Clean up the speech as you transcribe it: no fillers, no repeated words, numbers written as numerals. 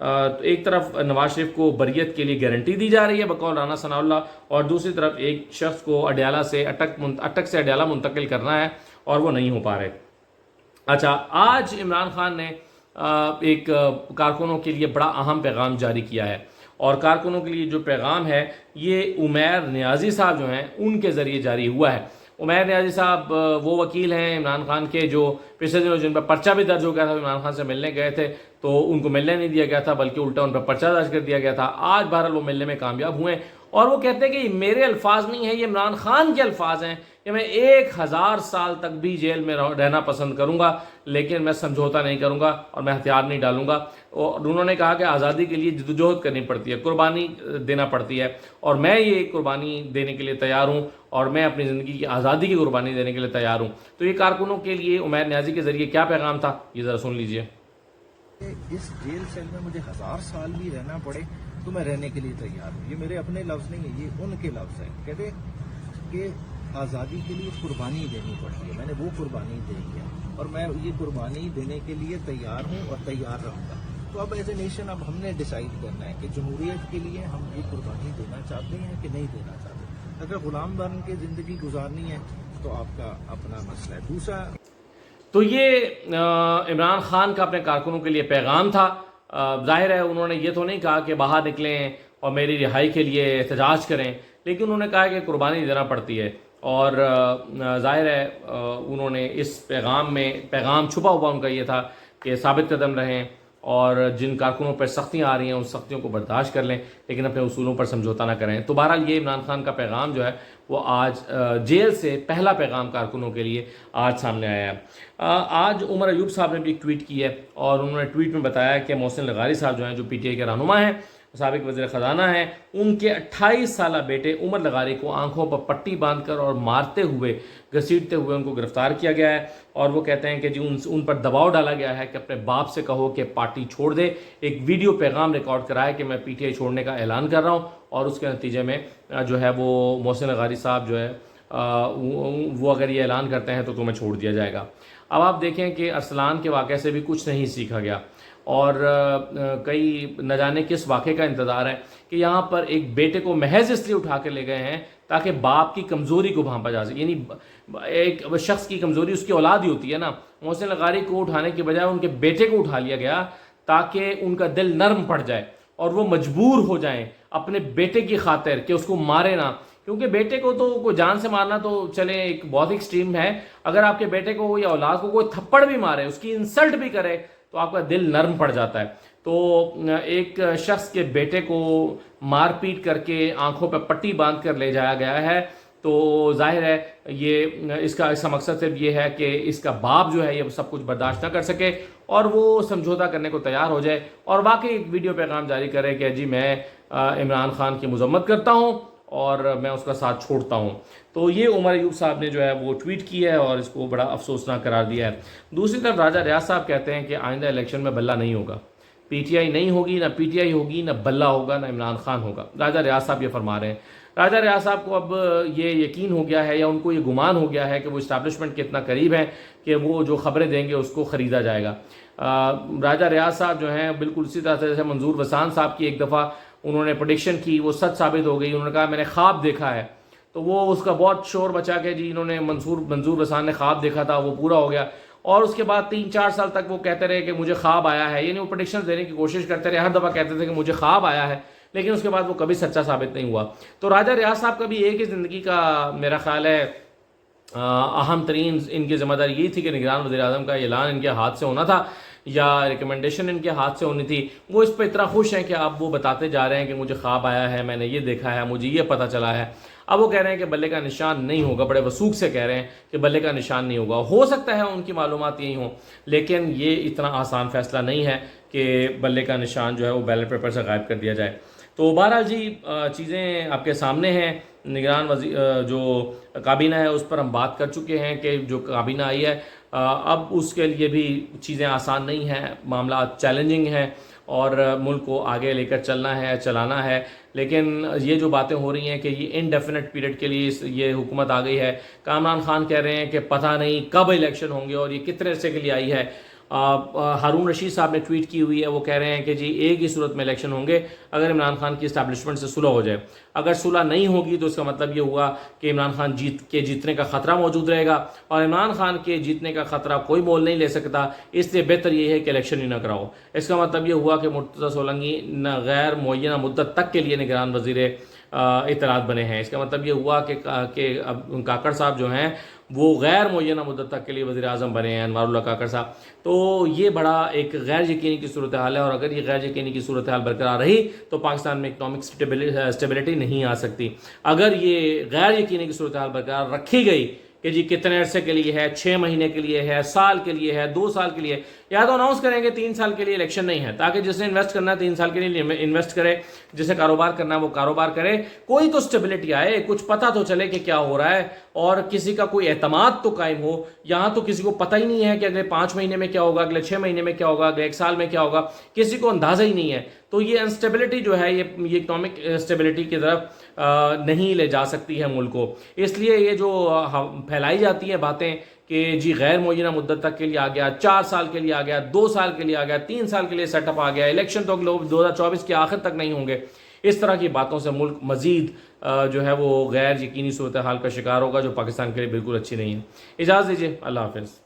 تو ایک طرف نواز شریف کو بریت کے لیے گارنٹی دی جا رہی ہے بقول رانا ثناء اللہ، اور دوسری طرف ایک شخص کو اڈیالہ سے اٹک سے اڈیالہ منتقل کرنا ہے اور وہ نہیں ہو پا رہے۔ اچھا، آج عمران خان نے ایک کارکنوں کے لیے بڑا اہم پیغام جاری کیا ہے، اور کارکنوں کے لیے جو پیغام ہے یہ عمیر نیازی صاحب جو ہیں ان کے ذریعے جاری ہوا ہے۔ عمیر نیازی صاحب وہ وکیل ہیں عمران خان کے جو پچھلے دنوں جن پر پرچہ بھی درج ہو گیا تھا، عمران خان سے ملنے گئے تھے تو ان کو ملنے نہیں دیا گیا تھا بلکہ الٹا ان پر پرچہ درج کر دیا گیا تھا۔ آج بہرحال وہ ملنے میں کامیاب ہوئے اور وہ کہتے ہیں کہ یہ میرے الفاظ نہیں ہیں، یہ عمران خان کے الفاظ ہیں کہ میں 1000 سال تک بھی جیل میں رہنا پسند کروں گا لیکن میں سمجھوتا نہیں کروں گا اور میں ہتھیار نہیں ڈالوں گا۔ اور انہوں نے کہا کہ آزادی کے لیے جدوجہد کرنی پڑتی ہے، قربانی دینا پڑتی ہے، اور میں یہ قربانی دینے کے لیے تیار ہوں اور میں اپنی زندگی کی آزادی کی قربانی دینے کے لیے تیار ہوں۔ تو یہ کارکنوں کے لیے عمیر نیازی کے ذریعے کیا پیغام تھا یہ ذرا سن لیجئے۔ اس جیل سیل میں مجھے 1000 سال بھی رہنا پڑے تو میں رہنے کے لیے تیار ہوں۔ یہ میرے اپنے لفظ نہیں ہیں، یہ ان کے لفظ ہیں۔ کہتے کہ آزادی کے لیے قربانی دینی پڑتی ہے، میں نے وہ قربانی دی ہے اور میں یہ قربانی دینے کے لیے تیار ہوں اور تیار رہوں گا۔ تو اب ایز اے نیشن اب ہم نے ڈیسائیڈ کرنا ہے کہ جمہوریت کے لیے ہم یہ قربانی دینا چاہتے ہیں کہ نہیں دینا چاہتے۔ اگر غلام بن کے زندگی گزارنی ہے تو آپ کا اپنا مسئلہ ہے۔ دوسرا تو یہ عمران خان کا اپنے کارکنوں کے لیے پیغام تھا۔ ظاہر ہے انہوں نے یہ تو نہیں کہا کہ باہر نکلیں اور میری رہائی کے لیے احتجاج کریں، لیکن انہوں نے کہا کہ قربانی دینا پڑتی ہے، اور ظاہر ہے انہوں نے اس پیغام چھپا ہوا ان کا یہ تھا کہ ثابت قدم رہیں اور جن کارکنوں پر سختیاں آ رہی ہیں ان سختیوں کو برداشت کر لیں لیکن اپنے اصولوں پر سمجھوتا نہ کریں۔ تو بہرحال یہ عمران خان کا پیغام جو ہے وہ آج جیل سے پہلا پیغام کارکنوں کے لیے آج سامنے آیا ہے۔ آج عمر ایوب صاحب نے بھی ایک ٹویٹ کی ہے اور انہوں نے ٹویٹ میں بتایا کہ محسن لغاری صاحب جو ہیں جو پی ٹی آئی کے رہنما ہیں، سابق وزیر خزانہ ہیں، ان کے 28 سالہ بیٹے عمر لغاری کو آنکھوں پر پٹی باندھ کر اور مارتے ہوئے گھسیٹتے ہوئے ان کو گرفتار کیا گیا ہے، اور وہ کہتے ہیں کہ جی ان پر دباؤ ڈالا گیا ہے کہ اپنے باپ سے کہو کہ پارٹی چھوڑ دے۔ ایک ویڈیو پیغام ریکارڈ کرا ہے کہ میں پی ٹی آئی چھوڑنے کا اعلان کر رہا ہوں، اور اس کے نتیجے میں جو ہے وہ محسن لغاری صاحب جو ہے وہ اگر یہ اعلان کرتے ہیں تو تمہیں چھوڑ دیا جائے گا۔ اب آپ دیکھیں کہ ارسلان کے واقعے سے بھی کچھ نہیں سیکھا گیا، اور کئی نہ جانے کس واقعے کا انتظار ہے کہ یہاں پر ایک بیٹے کو محض اس لیے اٹھا کے لے گئے ہیں تاکہ باپ کی کمزوری کو بھانپا جا سکے۔ یعنی ایک شخص کی کمزوری اس کی اولاد ہی ہوتی ہے نا۔ محسن لغاری کو اٹھانے کے بجائے ان کے بیٹے کو اٹھا لیا گیا تاکہ ان کا دل نرم پڑ جائے اور وہ مجبور ہو جائیں اپنے بیٹے کی خاطر کہ اس کو مارے نہ، کیونکہ بیٹے کو تو کوئی جان سے مارنا تو چلے ایک بہت ایکسٹریم ہے، اگر آپ کے بیٹے کو یا اولاد کو کوئی تھپڑ بھی مارے، اس کی انسلٹ بھی کرے تو آپ کا دل نرم پڑ جاتا ہے۔ تو ایک شخص کے بیٹے کو مار پیٹ کر کے آنکھوں پہ پٹی باندھ کر لے جایا گیا ہے، تو ظاہر ہے یہ اس کا مقصد صرف یہ ہے کہ اس کا باپ جو ہے یہ سب کچھ برداشت نہ کر سکے اور وہ سمجھوتا کرنے کو تیار ہو جائے اور واقعی ایک ویڈیو پیغام جاری کرے کہ جی میں عمران خان کی مذمت کرتا ہوں اور میں اس کا ساتھ چھوڑتا ہوں۔ تو یہ عمر ایوب صاحب نے جو ہے وہ ٹویٹ کی ہے اور اس کو بڑا افسوسناک قرار دیا ہے۔ دوسری طرف راجہ ریاض صاحب کہتے ہیں کہ آئندہ الیکشن میں بلہ نہیں ہوگا، پی ٹی آئی نہیں ہوگی، نہ پی ٹی آئی ہوگی، نہ بلہ ہوگا، نہ عمران خان ہوگا۔ راجہ ریاض صاحب یہ فرما رہے ہیں۔ راجہ ریاض صاحب کو اب یہ یقین ہو گیا ہے یا ان کو یہ گمان ہو گیا ہے کہ وہ اسٹیبلشمنٹ کے اتنا قریب ہیں کہ وہ جو خبریں دیں گے اس کو خریدا جائے گا۔ راجہ ریاض صاحب جو ہیں بالکل اسی طرح سے جیسے منظور وسان صاحب کی ایک دفعہ انہوں نے پریڈکشن کی، وہ سچ ثابت ہو گئی۔ انہوں نے کہا میں نے خواب دیکھا ہے، تو وہ اس کا بہت شور بچا کہ جی انہوں نے منظور وسان نے خواب دیکھا تھا، وہ پورا ہو گیا، اور اس کے بعد 3-4 سال تک وہ کہتے رہے کہ مجھے خواب آیا ہے، یعنی وہ پریڈکشن دینے کی کوشش کرتے رہے، ہر دفعہ کہتے تھے کہ مجھے خواب آیا ہے، لیکن اس کے بعد وہ کبھی سچا ثابت نہیں ہوا۔ تو راجہ ریاض صاحب کا بھی ایک ہی زندگی کا میرا خیال ہے اہم ترین ان کی ذمہ داری یہی تھی کہ نگران وزیر اعظم کا اعلان ان کے ہاتھ سے ہونا تھا یا ریکمنڈیشن ان کے ہاتھ سے ہونی تھی۔ وہ اس پہ اتنا خوش ہیں کہ اب وہ بتاتے جا رہے ہیں کہ مجھے خواب آیا ہے، میں نے یہ دیکھا ہے، مجھے یہ پتہ چلا ہے۔ اب وہ کہہ رہے ہیں کہ بلے کا نشان نہیں ہوگا، بڑے وثوق سے کہہ رہے ہیں کہ بلے کا نشان نہیں ہوگا۔ ہو سکتا ہے ان کی معلومات یہی ہوں، لیکن یہ اتنا آسان فیصلہ نہیں ہے کہ بلے کا نشان جو ہے وہ بیلٹ پیپر سے غائب کر دیا جائے۔ تو بہرحال جی چیزیں آپ کے سامنے ہیں۔ نگران جو کابینہ ہے اس پر ہم بات کر چکے ہیں کہ جو کابینہ آئی ہے اب اس کے لیے بھی چیزیں آسان نہیں ہیں، معاملات چیلنجنگ ہیں اور ملک کو آگے لے کر چلنا ہے، چلانا ہے۔ لیکن یہ جو باتیں ہو رہی ہیں کہ یہ انڈیفینٹ پیریڈ کے لیے یہ حکومت آ گئی ہے، کامران خان کہہ رہے ہیں کہ پتہ نہیں کب الیکشن ہوں گے اور یہ کتنے عرصے کے لیے آئی ہے، ہارون رشید صاحب نے ٹویٹ کی ہوئی ہے، وہ کہہ رہے ہیں کہ جی ایک ہی صورت میں الیکشن ہوں گے اگر عمران خان کی اسٹیبلشمنٹ سے صلح ہو جائے، اگر صلح نہیں ہوگی تو اس کا مطلب یہ ہوا کہ عمران خان جیتنے کا خطرہ موجود رہے گا، اور عمران خان کے جیتنے کا خطرہ کوئی مول نہیں لے سکتا، اس لیے بہتر یہ ہے کہ الیکشن ہی نہ کراؤ۔ اس کا مطلب یہ ہوا کہ مرتضی سولنگی غیر معینہ مدت تک کے لیے نگران وزیر اطلاعات بنے ہیں۔ اس کا مطلب یہ ہوا کہ کاکڑ صاحب جو ہیں وہ غیر معینہ مدت تک کے لیے وزیر اعظم بنے ہیں، انوار اللہ کاکڑ صاحب۔ تو یہ بڑا ایک غیر یقینی کی صورتحال ہے، اور اگر یہ غیر یقینی کی صورتحال برقرار رہی تو پاکستان میں اکنامک اسٹیبلٹی نہیں آ سکتی۔ اگر یہ غیر یقینی کی صورتحال برقرار رکھی گئی کہ جی کتنے عرصے کے لیے ہے، 6 مہینے کے لیے ہے، سال کے لیے ہے، 2 سال کے لیے، یا تو اناؤنس کریں کہ 3 سال کے لیے الیکشن نہیں ہے، تاکہ جس نے انویسٹ کرنا ہے 3 سال کے لیے انویسٹ کرے، جسے کاروبار کرنا ہے وہ کاروبار کرے، کوئی تو اسٹیبلٹی آئے، کچھ پتہ تو چلے کہ کیا ہو رہا ہے، اور کسی کا کوئی اعتماد تو قائم ہو۔ یہاں تو کسی کو پتہ ہی نہیں ہے کہ اگلے 5 مہینے میں کیا ہوگا، اگلے 6 مہینے میں کیا ہوگا، اگلے 1 سال میں کیا ہوگا، کسی کو اندازہ ہی نہیں ہے۔ تو یہ انسٹیبلٹی جو ہے یہ اکنامک اسٹیبلٹی کی طرف نہیں لے جا سکتی ہے ملک کو۔ اس لیے یہ جو پھیلائی جاتی ہیں باتیں کہ جی غیر معینہ مدت تک کے لیے آ گیا، 4 سال کے لیے آ گیا، 2 سال کے لیے آ گیا، 3 سال کے لیے سیٹ اپ آ گیا، الیکشن تو 2024 کے آخر تک نہیں ہوں گے، اس طرح کی باتوں سے ملک مزید جو ہے وہ غیر یقینی صورتحال کا شکار ہوگا، جو پاکستان کے لیے بالکل اچھی نہیں ہے۔ اجازت دیجیے، اللہ حافظ۔